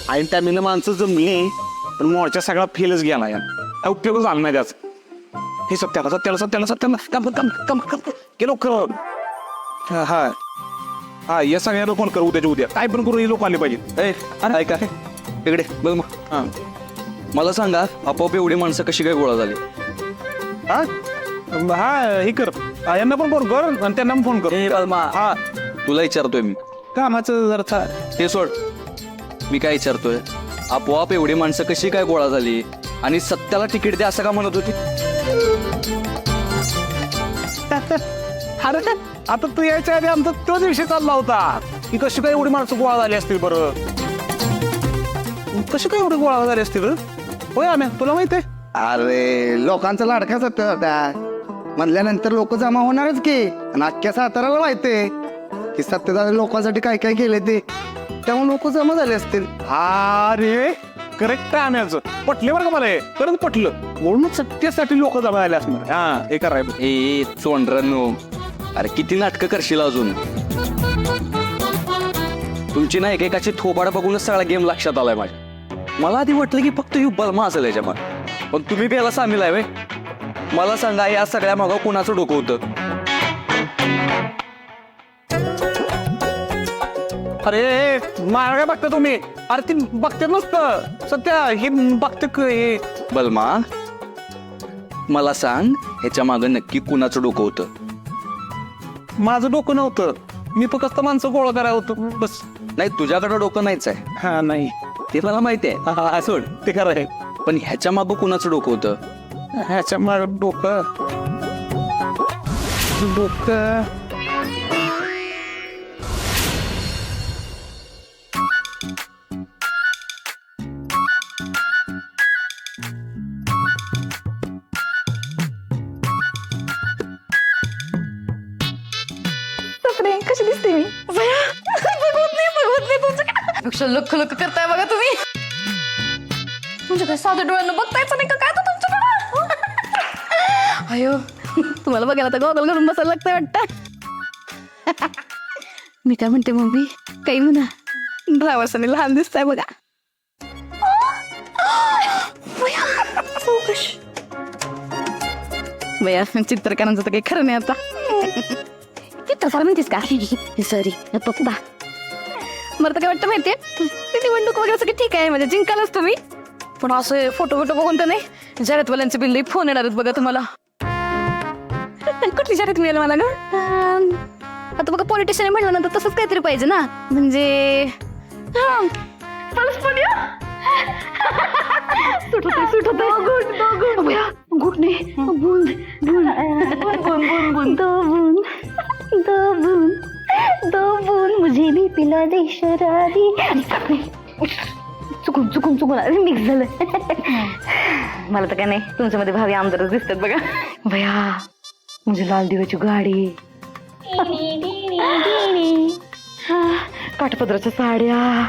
आणि टायमिंगला माणसं जमली पण मोर्चा सगळा फेलच गेला यार, उपयोग झाला नाही त्याचा. हे सत्याला काम केलो कर. हा हा या सगळ्याला फोन कर उद्या काय पण करू, हे लोक आले पाहिजे. ऐका इकडे बघ मग. हा मला सांगा आपोआप एवढी माणसं कशी काय गोळा झाली? हा हा हे कर, यांना पण फोन कर आणि त्यांना पण फोन कर. हा तुला विचारतोय मी. कामाचं जरा ते सोड, मी काय विचारतोय, आपोआप एवढी माणसं कशी काय गोळा झाली आणि सत्याला तिकीट द्या असं का म्हणत होती? अरे आता तू यायच्या आधी आमचा तोच विषय चालला होता की कशी काय एवढी माणसं गोळा झाली असतील. बरं कशी काय एवढी गोळा झाली असतील होय आम्ही तुला माहित आहे. अरे लोकांचा लाडका सत्य होता म्हणल्यानंतर लोक जमा होणारच की. आणि अख्ख्या साताराला माहितीये की सत्यदादा लोकांसाठी काय काय केले ते, त्यामुळे लोक जमा झाले असतील. अरे करेक्ट आहे आम्ही पटले बरं का मला हे परत पटलं म्हणून सत्यासाठी लोक जमा झाले असणार. हा हे करायचं. ए चोंडरांनो, अरे किती नाटकं करशील अजून? तुमची ना एकेकाची थोबाड बघूनच सगळा गेम लक्षात आलाय माझ्या. मला आधी वाटलं की फक्त यू बलमा असेल याच्यामध्ये, पण तुम्ही बी याला सामील आहे. मला सांगा या सगळ्या मागं कुणाचं डोकं होतं? अरे मारा काय बघता तुम्ही? अरे ती बघते नसतं सत्या, हे बघते. बलमा मला सांग ह्याच्या मागं नक्की कुणाचं डोकं होतं? माझं डोकं नव्हतं, मी फक्त माणसं गोळा करायला होतो बस. नाही तुझ्याकडं डोकं नाहीच आहे, हा नाही ते मला माहिती आहे. हा सोड ते खरं आहे. पण ह्याच्या मागं कुणाचं डोकं होतं? ह्याच्या माग डोकं कशी दिसते मी? बघवत नाही तुमचं लख लख करताय बघा तुम्ही. म्हणजे काय साधं डोळ्यांना बघतायचं नाही का काय तुमच्याकडं? अयो तुम्हाला बघायला तर गॉगल घालून बसायला लागतंय वाटतं. मी काय म्हणते मम्मी, काही म्हणा, 10 वर्षांनी लहान दिसताय बघा. बया चित्रकारांचं तर काही खरं नाही आता. चित्रकार म्हणतेस का? सॉरी पप्पा. मला तर काय वाटतं माहितीये, ती निवडणूक वगैरे सगळं ठीक आहे, म्हणजे जिंकालच तुम्ही, पण असं फोटो बघून तर नाही. जाहिरातवाल्यांचे बिल फोन येणार आहेत बघा तुम्हाला. कुठली जाहिरात मिळेल मला ना? आता बघा पॉलिटिशियन म्हणल्यानंतर तसंच काहीतरी पाहिजे ना, म्हणजे सुट होते गुड नाही बुंद बुंद मुझे भी पिला दे शराबी. चुकून मिक्स झालं. मला तर काय नाही, तुमच्यामध्ये भावी आमदारच दिसतात बघा. भया म्हणजे लाल दिव्याची गाडी, काठपदराच्या साड्या,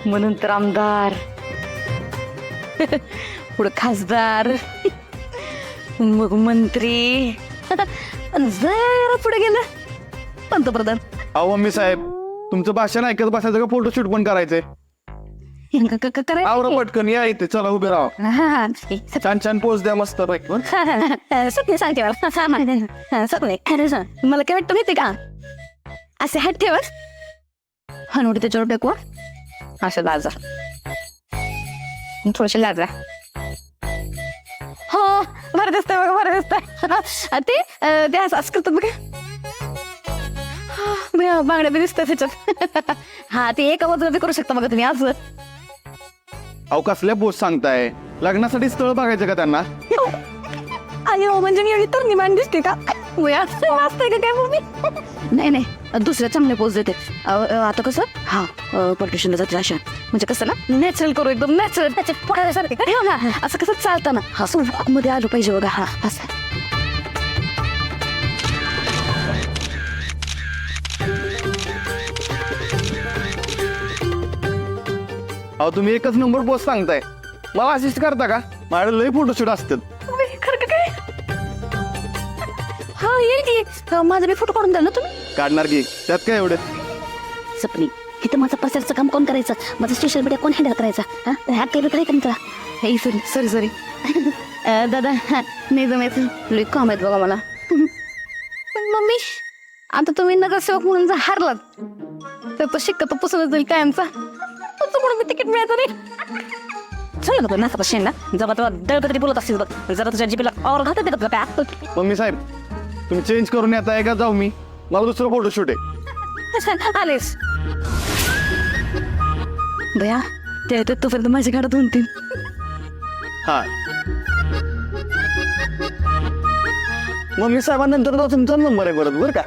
म्हणून तर आमदार, पुढं खासदार, मग मंत्री, जरा पुढे गेलं पंतप्रधान. अहो मम्मी साहेब, तुमचं भाषण ऐकत बसायचं का फोटोशूट पण करायचंय? आवरा पटकन या इथे, चला उभे राहा. छान पोच द्या मस्त पैकी. सगळे सांगते मला काय वाटतं माहितीये का, असे हात ठेवत हनुवटी त्याच्यावर टाकू, असं लाजा, थोडसे लाजा. हो बरं दिसतंय बघा, बरं दिसतंय. ते असं करतात बघा, बांगड्या बी दिसतात त्याच्यात. हा ते एका बाजूला बी करू शकता बघा तुम्ही. आज अहो कसल्या पोस्ट सांगताय? लग्नासाठी स्थळ बघायचं का त्यांना? अयो म्हणजे मी एवढी तरुणी मान दिसते का? वाचतंय का काय मम्मी? नाही दुसऱ्या चांगल्या पोस्ट देते. आता कसं हा पॉलिटिशियनला जाते अशा, म्हणजे कसं ना नॅचरल करू, एकदम नॅचरल, त्याच्यात पडायसारखे असं कसं चालतं ना, असं मध्ये आलो पाहिजे बघा. हा असं अहो तुम्ही एकच नंबर पोस्ट सांगताय, मला असिस्ट करता का? माझ्याकडे लय फोटोशूट असतात. खरं काय? हा येईल की, माझा बी फोटो काढून द्याल ना तुम्ही? काढणार की, त्यात काय एवढं? सपनी इथं माझं प्रचारचं काम कोण करायचं, माझं सोशल मीडिया कोण हँडल करायचा, ह्या टेबल काय करायचं. हे सॉरी सॉरी दादा नाही जमायचं, लई काम आहेत बघा मला. पण मम्मी आता तुम्ही नगरसेवक म्हणून जर हारलात तर तो शिक्का तो पुसूनच जाईल कायमचा. तुमचं म्हणून मी तिकीट मिळायचं नाही. सांग नको नाका शेण ना, जबा तेव्हा दळकं तरी बोलत असतील बघ, जरा तुझ्या जीपीला और घातत देतात काय. मम्मी साहेब तुम्ही चेंज करून येताय का जाऊ मी, मला दुसरं फोटोशूट आहे. आलेस भया ते येतात तोपर्यंत माझ्या घरात होतील. हा मम्मी साहेबांनंतर तो तुमचा नंबर आहे परत बरं का.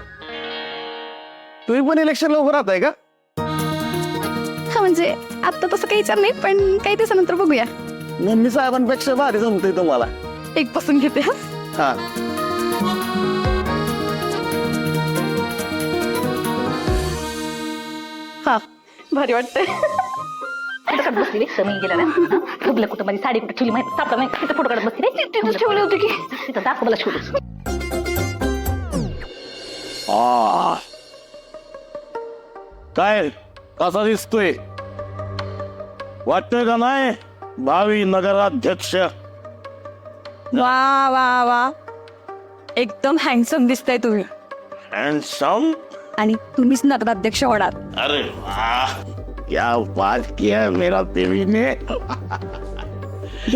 तुम्ही पण इलेक्शनला उभं राहताय का. हा म्हणजे आता तसं काही विचार नाही, पण काही दिवसानंतर बघूया. मम्मी साहेबांपेक्षा भारी जमतंय तुम्हाला. एक पासून घेते हा. हा हा भारी वाटतंय. कुठं बसली रे मी गेला ना, फुगलं कुठं माझी साडी कुठं ठेवली माहिती सापडा नाही, तिथं फोटो काढत बसली रे. तिथेच ठेवले होते की. तिथं दाखव मला शोधून. काय कसा दिसतोय, वाटतंय का नाही भावी नगराध्यक्ष. वा वा वा एकदम हँडसम दिसताय तुम्ही, हँडसम. आणि तुम्हीच नगराध्यक्ष होणार. अरे वाह, क्या बात किया मेरा देवी ने.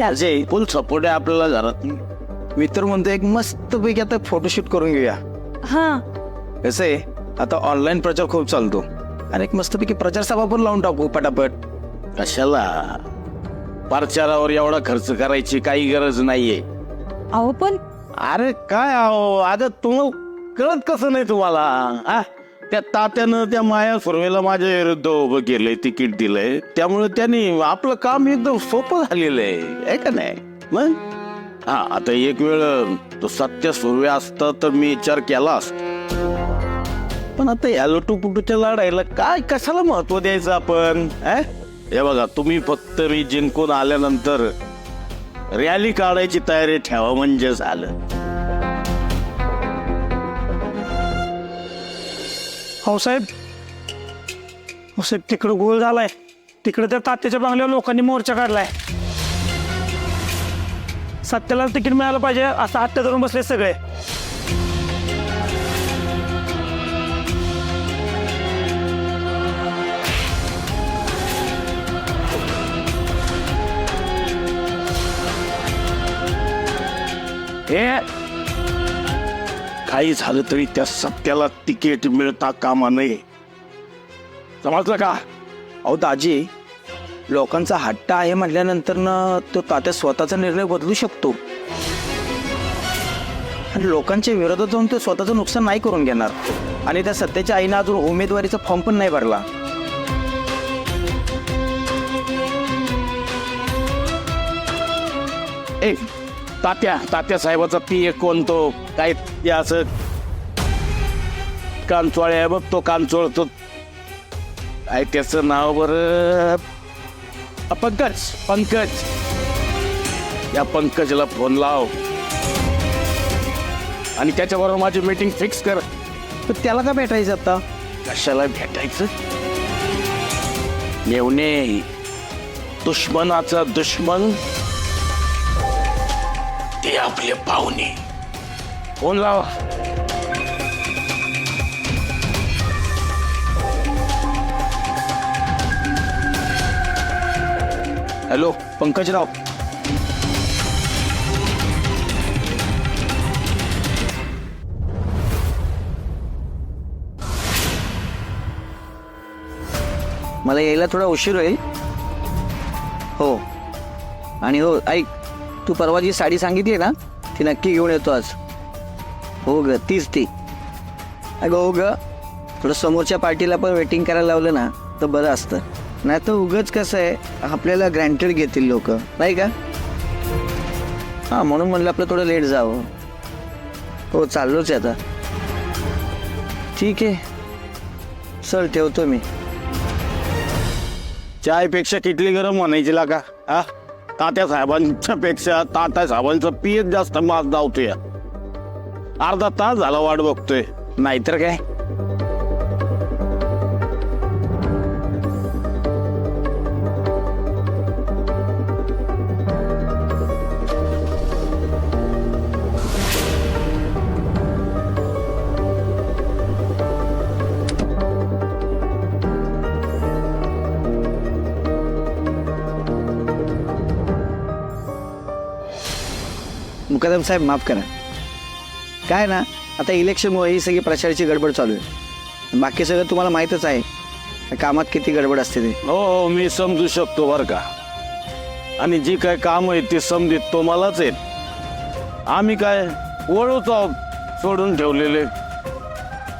अजय फुल सपोर्ट आहे आपल्याला घरात. मी तर म्हणतो एक मस्त पैकी आता फोटोशूट करून घेऊया. हा कसं आहे आता ऑनलाईन प्रचार खूप चालतो, आणि एक मस्तपैकी प्रचार सभा पण लावून टाकू पटापट. कशाला प्रचारावर एवढा खर्च करायची काही गरज नाहीये. अहो पण अरे काय अहो, आता तुम्हाला कळत कसं नाही तुम्हाला. आ त्या तात्यानं त्या माया सुरवेला माझ्या विरुद्ध उभं केलंय, तिकीट दिलंय, त्यामुळे त्यांनी आपलं काम एकदम सोपं झालेलं आहे का नाही. मग हा आता एक वेळ तो सत्य सुरवे असता तर मी विचार केला असता, पण आता या लटूपुटूच्या लढाईला काय कशाला महत्व द्यायचं आपण. हे बघा तुम्ही फक्त मी जिंकून आल्यानंतर रॅली काढायची तयारी ठेवा म्हणजे झालं. हो साहेब, हो साहेब तिकडं गोळ झालाय, तिकडे त्या तात्याच्या बंगल्यावर लोकांनी मोर्चा काढलाय. सत्याला तिकीट मिळालं पाहिजे असं हट्ट धरून बसले सगळे. हे काही झालं तरी त्या सत्याला तिकीट मिळता कामा नये, समजलं का. अहो दाजी, लोकांचा हट्ट आहे म्हटल्यानंतर ना तो तात्या स्वतःचा निर्णय बदलू शकतो, आणि लोकांच्या विरोधात जाऊन तो स्वतःचं नुकसान नाही करून घेणार. आणि त्या सत्याच्या आईनं अजून उमेदवारीचा फॉर्म पण नाही भरला. ए तात्या साहेबाचा पी एक कोणतो काय ते असं कांचोळे आहे बघ, तो कांचोळतो काय त्याचं नाव बरं, पंकज. या पंकजला फोन लाव आणि त्याच्याबरोबर माझी मीटिंग फिक्स कर. तर त्याला का भेटायचं आता. कशाला भेटायचं, मेवणे दुश्मनाचा दुश्मन ते आपले पाहुणे. फोन लावा. हॅलो पंकजराव, मला यायला थोडा उशीर होईल. हो, आणि हो ऐक, तू परवा जी साडी सांगितली ना ती नक्की घेऊन येतो आज. हो ग, तीच ती. अगं हो ग, थोडं समोरच्या पार्टीला पण वेटिंग करायला लावलं ना तर बरं असतं, नाही तर उगच कसं आहे आपल्याला ग्रँटेड घेतील लोक, नाही का. हां म्हणून म्हणलं आपलं थोडं लेट जावं. हो चाललोच आहे आता. ठीक आहे, चल ठेवतो मी. चायपेक्षा किटली गरम म्हणायची लागा. हा तात्या साहेबांच्या पेक्षा तात्या साहेबांचं पीएच जास्त मास धावतोय. अर्धा तास झाला वाट बघतोय. नाहीतर काय. कदम साहेब माफ करा. काय ना आता इलेक्शनमुळे ही सगळी प्रचाराची गडबड चालू आहे. बाकी सगळं तुम्हाला माहीतच आहे कामात किती गडबड असते ते. हो मी समजू शकतो बरं का. आणि जी काय काम आहे ते समजित तो मलाच आहेत. आम्ही काय वळूच आहोत सोडून ठेवलेले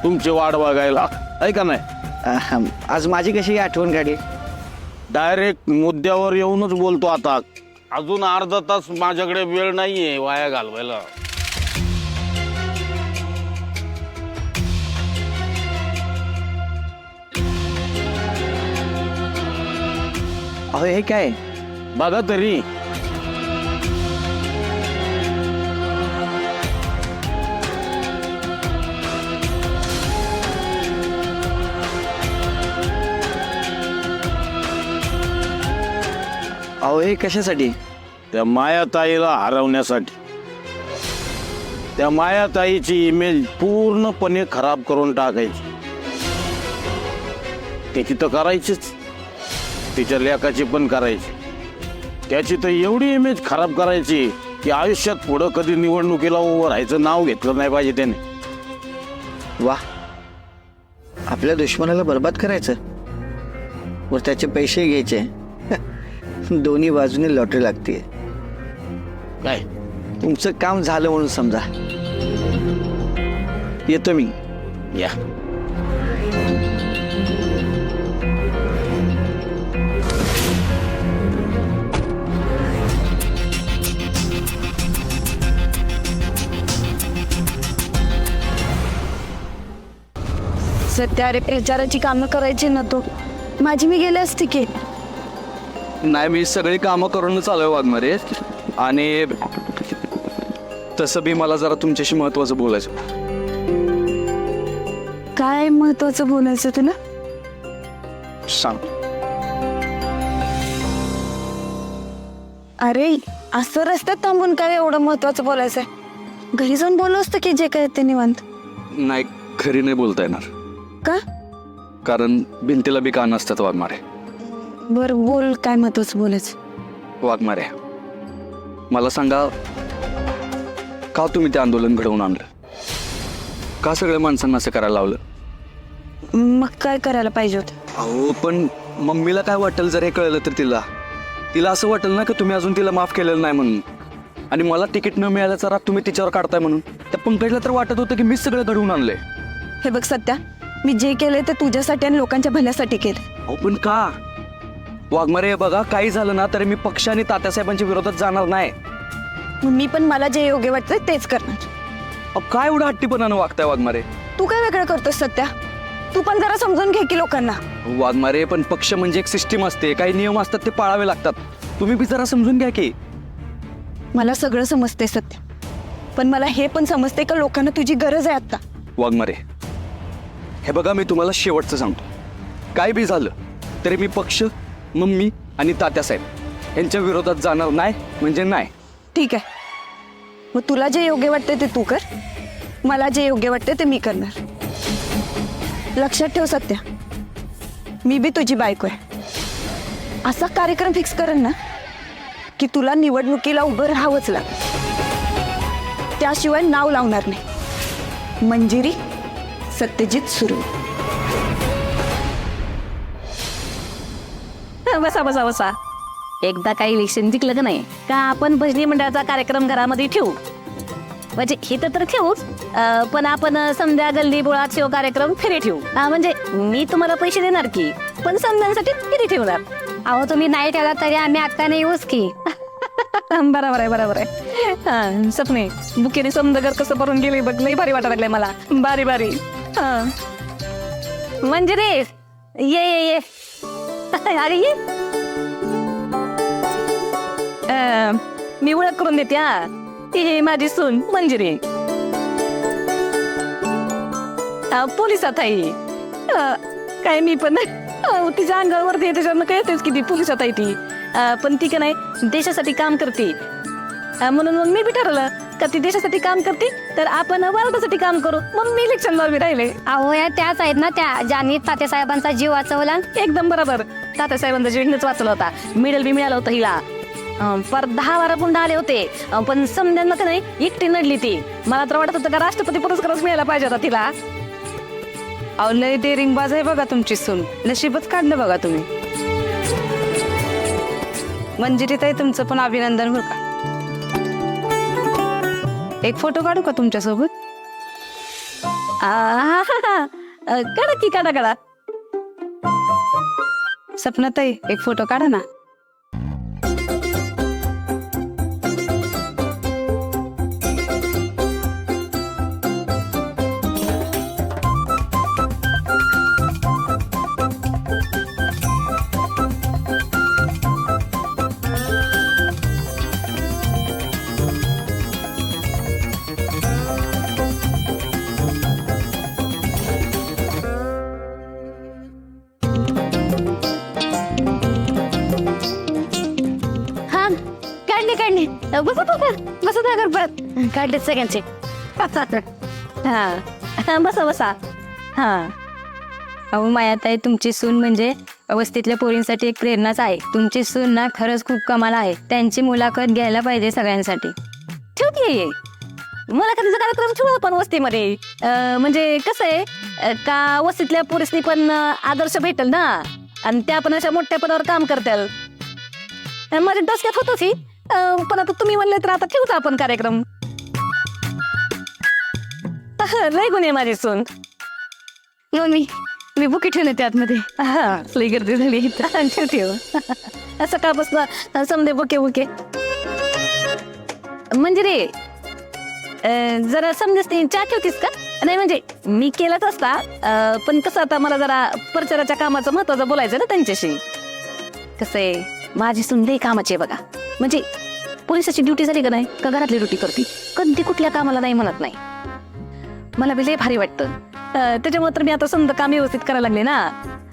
तुमची वाट बघायला, आहे का नाही. आज माझी कशी आठवण काढली. डायरेक्ट मुद्द्यावर येऊनच बोलतो आता. अजून अर्धा तास माझ्याकडे वेळ नाहीये वाया घालवायला. अहो हे काय बघा तरी. अहो हे कशासाठी. त्या मायाताईला हरवण्यासाठी. त्या मायाताईची इमेज पूर्णपणे खराब करून टाकायची. त्याची तर करायचीच, तिच्या लेकाची पण करायची. त्याची तर एवढी इमेज खराब करायची की आयुष्यात पुढं कधी निवडणुकीला उभं राहायचं नाव घेतलं नाही पाहिजे त्याने. वा, आपल्या दुश्मनाला बरबाद करायचं वर त्याचे पैसे घ्यायचे. दोन्ही बाजूने लॉटरी लागते. काय तुमचं काम झालं म्हणून समजा. येतो मी. या. सध्या अरे प्रचाराची कामं करायची ना तो माझी मी गेले असते की. नाही, मी सगळी कामं करूनच आलोय वाघमारे. आणि तसं बी मला जरा तुमच्याशी महत्वाचं बोलायचं. काय महत्वाचं बोलायचं तुला. सांग. अरे असं रस्त्यात थांबून काय एवढं महत्वाचं बोलायचं आहे. घरी जाऊन बोललो असतं की जे काय ते निवांत. नाही, खरी नाही बोलता येणार. का. कारण भिंतीला बी कान असतात वाघमारे. बरं बोल, काय महत्वाचं बोलायचं. वाघमारे, मला सांगा, का तुम्ही ते आंदोलन घडवून आणलं. का सगळ्या माणसांना असं करायला लावलं. मग काय करायला पाहिजे होतं. अहो पण मम्मीला काय वाटेल जर हे कळलं तर. तिला असं वाटेल ना की तुम्ही अजून तिला माफ केलेलं नाही म्हणून. आणि मला तिकीट न मिळाल्याचा राग तुम्ही तिच्यावर काढताय म्हणून. त्या पंकजला तर वाटत होतं की मीच सगळं घडवून आणलंय. हे बघ सत्या, मी जे केलंय ते तुझ्यासाठी आणि लोकांच्या भल्यासाठी केलं. अहो पण का वाघमारे. बघा, काही झालं ना तरी मी पक्ष आणि तात्यासाहेबांच्या विरोधात जाणार नाही. मी पण मला जे योग्य वाटतंय तेच करणार. अहो काय एवढं हट्टीपणानं वागताय वाघमारे. तू काय वेगळं करतोस सत्या. तू पण जरा समजून घे की लोकांना. वाघमारे, पण पक्ष म्हणजे एक सिस्टीम असते. काही नियम असतात ते पाळावे लागतात. तुम्ही बी जरा समजून घ्या की. मला सगळं समजते सत्या, पण मला हे पण समजते का लोकांना तुझी गरज आहे आता. वाघमारे, हे बघा, मी तुम्हाला शेवटचं सांगतो. काय बी झालं तरी मी पक्ष, मम्मी आणि तात्यासाहेब यांच्या विरोधात जाणार नाही म्हणजे नाही. ठीक आहे, मग तुला जे योग्य वाटते ते तू कर. मला जे योग्य वाटते ते मी करणार. लक्षात ठेव सत्या, मी बी तुझी बायको आहे. असा कार्यक्रम फिक्स करेन ना की तुला निवडणुकीला उभं राहावंच लागेल. त्याशिवाय नाव लावणार नाही. मंजिरी, सत्यजित सुरू. बसा बसा बसा. एकदा काही इलेक्शन जिंकलं का नाही का आपण भजनी मंडळाचा कार्यक्रम घरामध्ये ठेवू. म्हणजे हे तर ठेवूच, पण आपण संध्या गल्ली बोळात शिव कार्यक्रम फेरी ठेवू. म्हणजे मी तुम्हाला पैसे देणार की, पण समजांसाठी फेरी ठेवणार. अहो तुम्ही नाही ठेवला तरी आम्ही अक्काने येऊच की. बरोबर आहे, बरोबर आहे. हा सपने बुकेने समजा घर कसं भरून गेले बघ. लई भारी वाटायला लागलंय मला. बारी बारी. हा म्हणजे रे ये ये ये. अरे ये. मी ओळख करून देते. हा, ती हे माझी सून मंजिरी. पोलिसात आहे. काय मी पण तिच्या अंगावरती त्याच्यानं कळतेच की ती पोलिसात आहे ती. पण ती का नाही देशासाठी काम करते. म्हणून मग मी बी ठरवलं का ती देशासाठी काम करते तर आपण भारतासाठी काम करू. म्हणून मी इलेक्शनला उभी राहिले. अहो या त्याच आहेत ना त्या ज्यांनी तात्यासाहेबांचा जीव वाचवला. एकदम बरोबर. तात्यासाहेबांचा जीवनच वाचला होता. मेडल बी मिळालं होतं हिला. पर 10-12 गुंड आले होते पण समजांना का नाही एकटी नडली ती. मला तर वाटत होतं का राष्ट्रपती पुरस्कारच मिळायला पाहिजे होता तिला. अहो लय डेअरिंग बाज आहे बघा तुमची सून, नशीबच काढलं बघा तुम्ही. मंजिरी ताई तुमचं पण अभिनंदन बरं का. एक फोटो काढू का तुमच्यासोबत? काढा की काढा. सपना ताई एक फोटो काढा ना. हा काढले बसा त्या गरबात काढले सगळ्यांचे. हा बसा. हा अहो मायाताई तुमची सून म्हणजे वस्तीतल्या पोरींसाठी एक प्रेरणाच आहे. तुमची सून ना खरंच खूप कमाल आहे. त्यांची मुलाखत घ्यायला पाहिजे सगळ्यांसाठी. ठेवते मला कधीचा कार्यक्रम ठेवू आपण वस्तीमध्ये. म्हणजे कसं आहे का वस्तीतल्या पोरीसनी पण आदर्श भेटेल ना आणि त्या पण अशा मोठ्या पदावर काम करतील. माझ्या डोसक्यात होतच ही पण आता तुम्ही म्हणले तर आता ठेवूच आपण कार्यक्रम. लय गुन्हे माझी सून. मी बुके ठेवले त्यातमध्ये. हा लई गर्दी झाली ठेव सकाळपासून समजे बुके म्हणजे रे जरा समजेस ते चहा ठेवतीस का? नाही म्हणजे मी केलाच असता पण कसं आता मला जरा प्रचाराच्या कामाचं महत्वाचं बोलायचं ना त्यांच्याशी. कसं आहे माझी सून लई कामाची आहे बघा. म्हणजे पोलिसाची ड्युटी झाली का नाही का घरातली ड्युटी करते, कधी कुठल्या कामाला नाही म्हणत नाही. मला बी लई भारी वाटतं. त्याच्यामुळे तर मी आता समजा काम व्यवस्थित करायला लागले ना.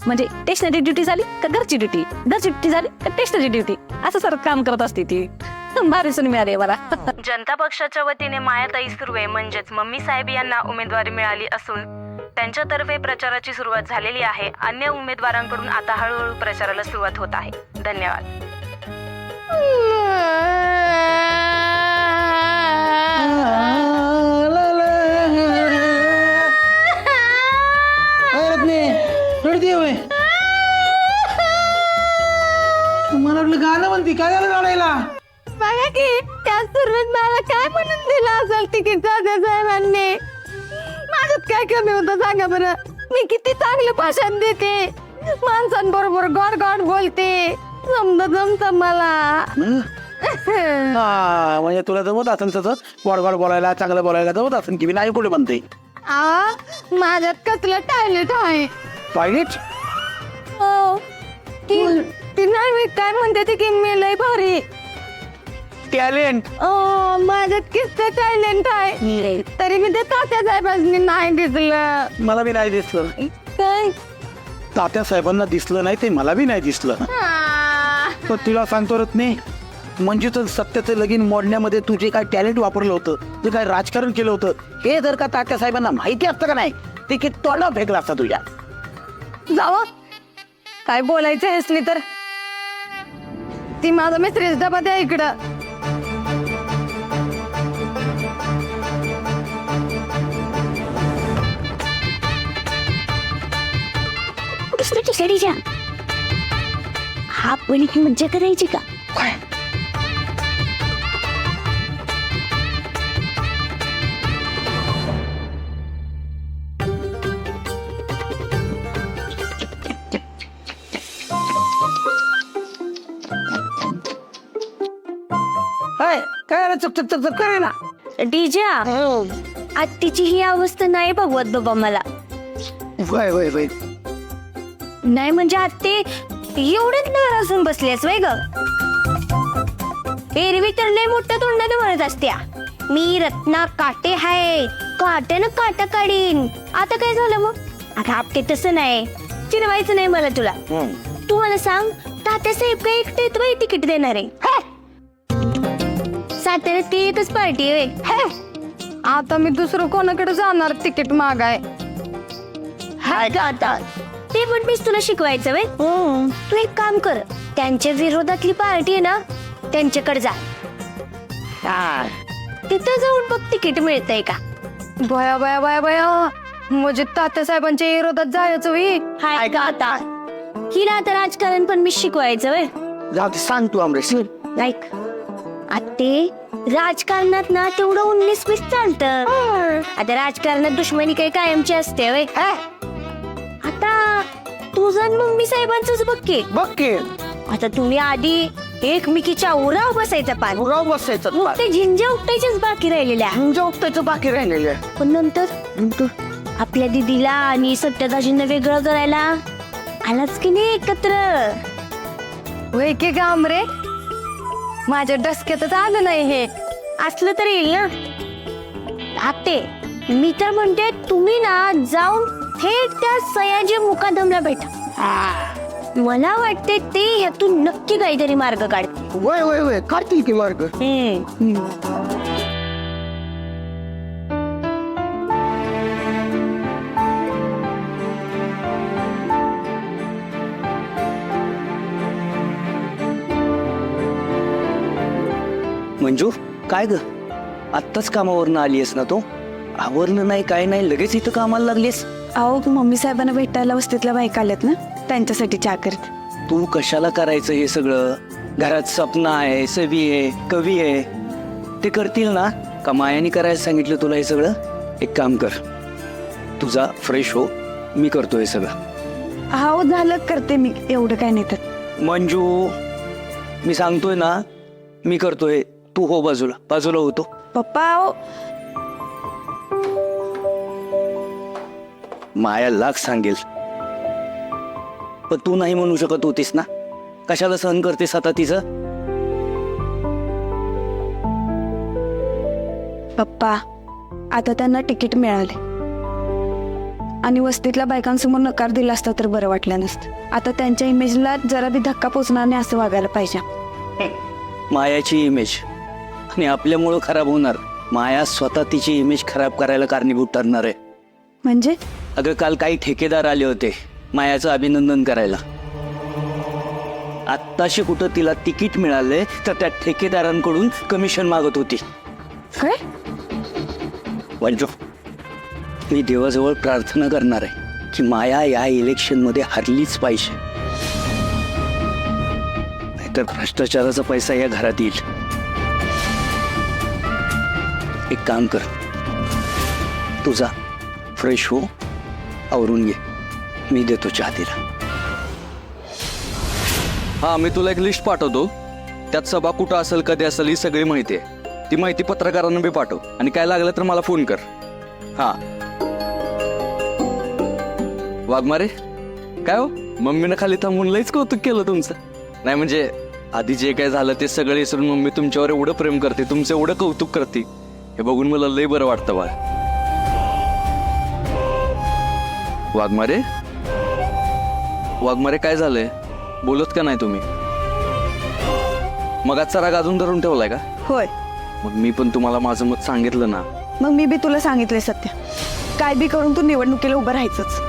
म्हणजे स्टेशनरी ड्युटी झाली का घरची ड्युटी झाली का स्टेशनरी ड्युटी असं सारखं काम करत असते ती. भारी सून मिळाली मला. जनता पक्षाच्या वतीने मायाताई सुर्वे म्हणजेच मम्मी साहेब यांना उमेदवारी मिळाली असून त्यांच्यातर्फे प्रचाराची सुरुवात झालेली आहे. अन्य उमेदवारांकडून आता हळूहळू प्रचाराला सुरुवात होत आहे. धन्यवाद. मला वाटलं गाणं म्हणती काय झालं गाण्याला? बघा की त्या सुरुवात मला काय म्हणून दिलं असेल तिकीट साहेबांनी. माझ्यात काय कमी होतं सांगा बरं. मी किती चांगलं भाषण देते, माणसांबरोबर गोड गोड बोलते, जमत मला. म्हणजे तुला जमत असेल तसं गोड बोलायला, चांगलं बोलायला जमत असेल की मी नाही कुठे म्हणते. माझ्यात कसलं टॅलेंट आहे. टॉयलेट ती नाही मी काय म्हणते ती की मी लय भारी टॅलेंट माझ्यात किस्त टॅलेंट आहे. तरी मी ते तात्या साहेबांनी नाही दिसलं. मला बी नाही दिसलं. काय तात्या साहेबांना दिसलं नाही ते मला बी नाही दिसलं. तर तिला सांगतो रत्ने म्हणजे तर सत्याचं लगीन मोडण्यामध्ये तू जे काय टॅलेंट वापरलं होतं, जे काय राजकारण केलं होतं, हे जर का तात्या साहेबांना माहिती असतं का नाही ते की तोंडा फेकला असता तुझ्या. जावा काय बोलायचं आहेस मी तर. ती माझा मिस्त्रीच डबा द्या इकडं. हा पण मज्जा करायची का? काय चक करे ना. डीजा आत्तीची ही अवस्था नाही बघवत बाबा मला. वय वय वय नाही म्हणजे आत्ते एवढेच नवर असून बसलेस वय ग. एरवी तर लय मोठ्या तोंडाने म्हणत असत्या मी रत्ना काटे हाय, काट्यानं काटा काढीन. आता काय झालं मग? आता आपटे तसं नाही, चिरवायचं नाही मला तुला. तू मला सांग तात्या साहेब काय एकटे बाई तिकीट देणार आहे? साताऱ्यात ती एकच पार्टी आहे. आता मी दुसरं कोणाकडे जाणार तिकीट मागाय? आता ते पण मीच तुला शिकवायचं वे. तू एक काम कर, त्यांच्या विरोधातली पार्टी आहे ना त्यांच्याकडे जा. तिथं जाऊन बघ तिकीट मिळतंय का. बया बया बया बया, म्हणजे तात्यासाहेबांच्या विरोधात जायचं वी. हाय का आता ही ना आता राजकारण पण मी शिकवायचं वय. जाऊ दे, सांग तू अमरेश. ऐक आते, राजकारणात ना तेवढं 19-20 चालतं. आता राजकारणात दुश्मनी काही कायमची असते वय. आता तुझं आणि मम्मी साहेबांचंच बघ की. बघ की आता तुम्ही आधी एकमेकीच्या उराव बसायचा पान. उराव बसायचं मग ते झिंज्या उपटायच्याच बाकी राहिलेल्या. त्याचं बाकी राहिलेलं आहे. पण नंतर आपल्या दिदीला आणि सत्यदाजींना वेगळं करायला आलाच की नाही एकत्र. वय की काम रे, माझ्या डसक्यातच आलं नाही हे. असलं तर येईल ना. आते, मी तर म्हणते तुम्ही ना जाऊन थेट त्या सयाजी मुकादमला भेटा. मला वाटते ते ह्यातून नक्की काहीतरी मार्ग काढते. वय वय वय काढतील की मार्ग. मंजू, काय ग आत्ताच कामावरनं आलीयस ना तू? आवरलं नाही काय नाही, लगेच इथं कामाला लागलीस. अहो मम्मी साहेबांना भेटायला वस्तीतल्या बायका आल्यात ना, त्यांच्यासाठी चहा करते. तू कशाला करायचं हे सगळं? घरात सपना आहे, सवी आहे, कवी आहे, ते करतील ना. का मायाने करायला सांगितलं तुला हे सगळं? एक काम कर, तुझा फ्रेश हो, मी करतो हे सगळं. अहो झालं, करते मी, एवढं काय नाही तर. मंजू, मी सांगतोय ना, मी करतोय, तू हो बाजूला. बाजूला होतो. पप्पा अहो, माया लाख सांगेल, पण तू नाही म्हणू शकत होतीस ना. कशाला सहन करतेस आता तिचं? पप्पा आता त्यांना तिकीट मिळाले आणि वस्तीतल्या बायकांसमोर नकार दिला असता तर बरं वाटलं नसतं. आता त्यांच्या इमेजला जरा बी धक्का पोचणार नाही असं वागायला पाहिजे. मायाची इमेज आणि आपल्यामुळं खराब होणार. माया स्वतः तिची इमेज खराब करायला कारणीभूत ठरणार आहे. म्हणजे अगं काल काही ठेकेदार आले होते मायाचं अभिनंदन करायला. आत्ताशी कुठं तिला तिकीट मिळालंय तर त्या ठेकेदारांकडून कमिशन मागत होती. काय? वंजो, मी देवाजवळ प्रार्थना करणार आहे की माया या इलेक्शन मध्ये हरलीच पाहिजे, नाहीतर भ्रष्टाचाराचा पैसा या घरात येईल. एक काम कर, तुझा फ्रेश हो, आवरून घे, मी देतो चहा तिला. हा, मी तुला एक लिस्ट पाठवतो, त्यात सभा कुठं असेल, कधी असेल, ही सगळी माहिती आहे. ती माहिती पत्रकारांना बी पाठव, आणि काय लागलं तर मला फोन कर. हा, वाघमारे, काय हो, मम्मीनं खाली थांबून लईच कौतुक केलं तुमचं. नाही म्हणजे आधी जे काय झालं ते सगळं विसरून मम्मी तुमच्यावर एवढं प्रेम करते, तुमचं एवढं कौतुक करते, हे बघून मला लई बरं वाटतं बाळ. वाघमारे, वाघमारे काय झालंय? बोलत का नाही तुम्ही? मग आजचा राग अजून धरून ठेवलाय का? होय, मग मी पण तुम्हाला माझं मत सांगितलं ना. मग मी बी तुला सांगितलंय सत्य, काय बी करून तू निवडणुकीला उभं राहायचंच.